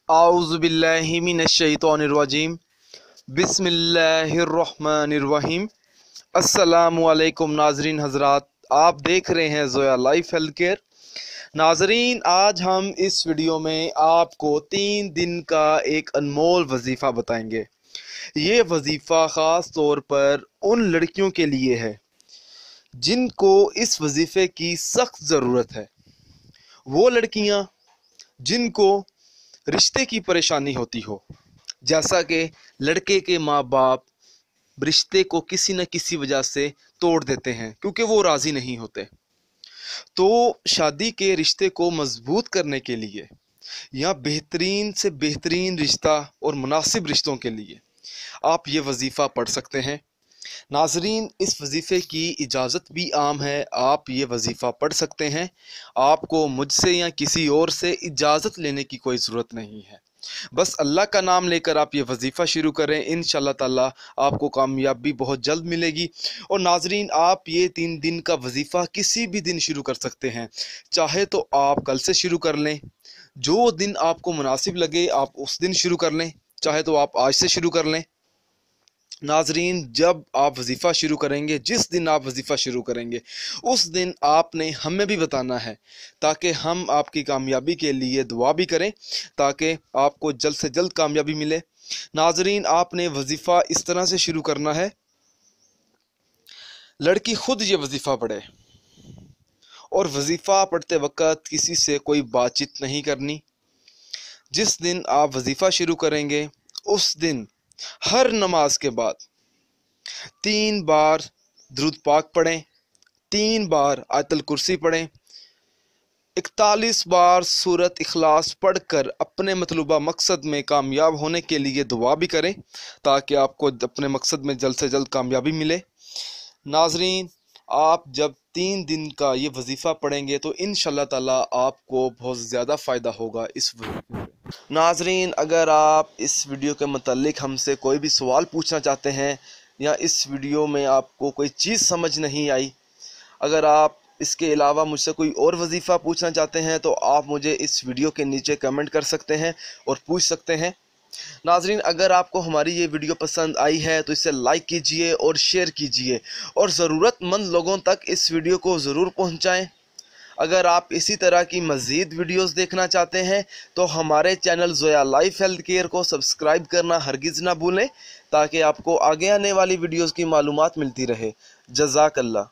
आऊज़ुबिल्लाहि मिनश्शैतानिर्रजीम बिस्मिल्लाहिर्रहमानिर्रहीम। अस्सलामु अलैकुम नाजरीन हजरात, आप देख रहे हैं ज़ोया लाइफ हेल्थ केयर। नाजरीन, आज हम इस वीडियो में आपको 3 दिन का एक अनमोल वजीफ़ा बताएंगे। ये वजीफ़ा ख़ास तौर पर उन लड़कियों के लिए है जिनको इस वजीफ़े की सख्त ज़रूरत है। वो लड़कियां जिनको रिश्ते की परेशानी होती हो, जैसा कि लड़के के माँ बाप रिश्ते को किसी न किसी वजह से तोड़ देते हैं क्योंकि वो राज़ी नहीं होते। तो शादी के रिश्ते को मजबूत करने के लिए या बेहतरीन से बेहतरीन रिश्ता और मुनासिब रिश्तों के लिए आप ये वजीफ़ा पढ़ सकते हैं। नाजरीन, इस वजीफ़े की इजाज़त भी आम है, आप ये वजीफ़ा पढ़ सकते हैं। आपको मुझसे या किसी और से इजाज़त लेने की कोई ज़रूरत नहीं है। बस अल्लाह का नाम लेकर आप ये वजीफ़ा शुरू करें, इंशाअल्लाह ताला आपको कामयाबी बहुत जल्द मिलेगी। और नाजरीन, आप ये 3 दिन का वजीफ़ा किसी भी दिन शुरू कर सकते हैं। चाहे तो आप कल से शुरू कर लें, जो दिन आपको मुनासिब लगे आप उस दिन शुरू कर लें, चाहे तो आप आज से शुरू कर लें। नाजरीन, जब आप वजीफ़ा शुरू करेंगे, जिस दिन आप वजीफ़ा शुरू करेंगे उस दिन आपने हमें भी बताना है, ताकि हम आपकी कामयाबी के लिए दुआ भी करें, ताकि आपको जल्द से जल्द कामयाबी मिले। नाजरीन, आपने वजीफ़ा इस तरह से शुरू करना है, लड़की खुद ये वजीफ़ा पढ़े और वजीफ़ा पढ़ते वक्त किसी से कोई बातचीत नहीं करनी। जिस दिन आप वजीफ़ा शुरू करेंगे उस दिन हर नमाज के बाद 3 बार दुरूद पाक पढ़ें, 3 बार आयतुल कुर्सी पढ़ें, 41 बार सूरत इखलास पढ़कर अपने मतलूबा मकसद में कामयाब होने के लिए दुआ भी करें, ताकि आपको अपने मकसद में जल्द से जल्द कामयाबी मिले। नाजरीन, आप जब 3 दिन का ये वजीफ़ा पढ़ेंगे तो इंशाअल्लाह ताला आपको बहुत ज़्यादा फ़ायदा होगा इस वजीफ़े से। नाजरीन, अगर आप इस वीडियो के मतलब हमसे कोई भी सवाल पूछना चाहते हैं या इस वीडियो में आपको कोई चीज़ समझ नहीं आई, अगर आप इसके अलावा मुझसे कोई और वजीफ़ा पूछना चाहते हैं तो आप मुझे इस वीडियो के नीचे कमेंट कर सकते हैं और पूछ सकते हैं। नाजरीन, अगर आपको हमारी ये वीडियो पसंद आई है तो इसे लाइक कीजिए और शेयर कीजिए और ज़रूरतमंद लोगों तक इस वीडियो को ज़रूर पहुंचाएं। अगर आप इसी तरह की मज़ीद वीडियोस देखना चाहते हैं तो हमारे channel Zoya life health care को सब्सक्राइब करना हरगिज़ ना भूलें, ताकि आपको आगे आने वाली वीडियोस की मालूमात मिलती रहे। जज़ाकल्लाह।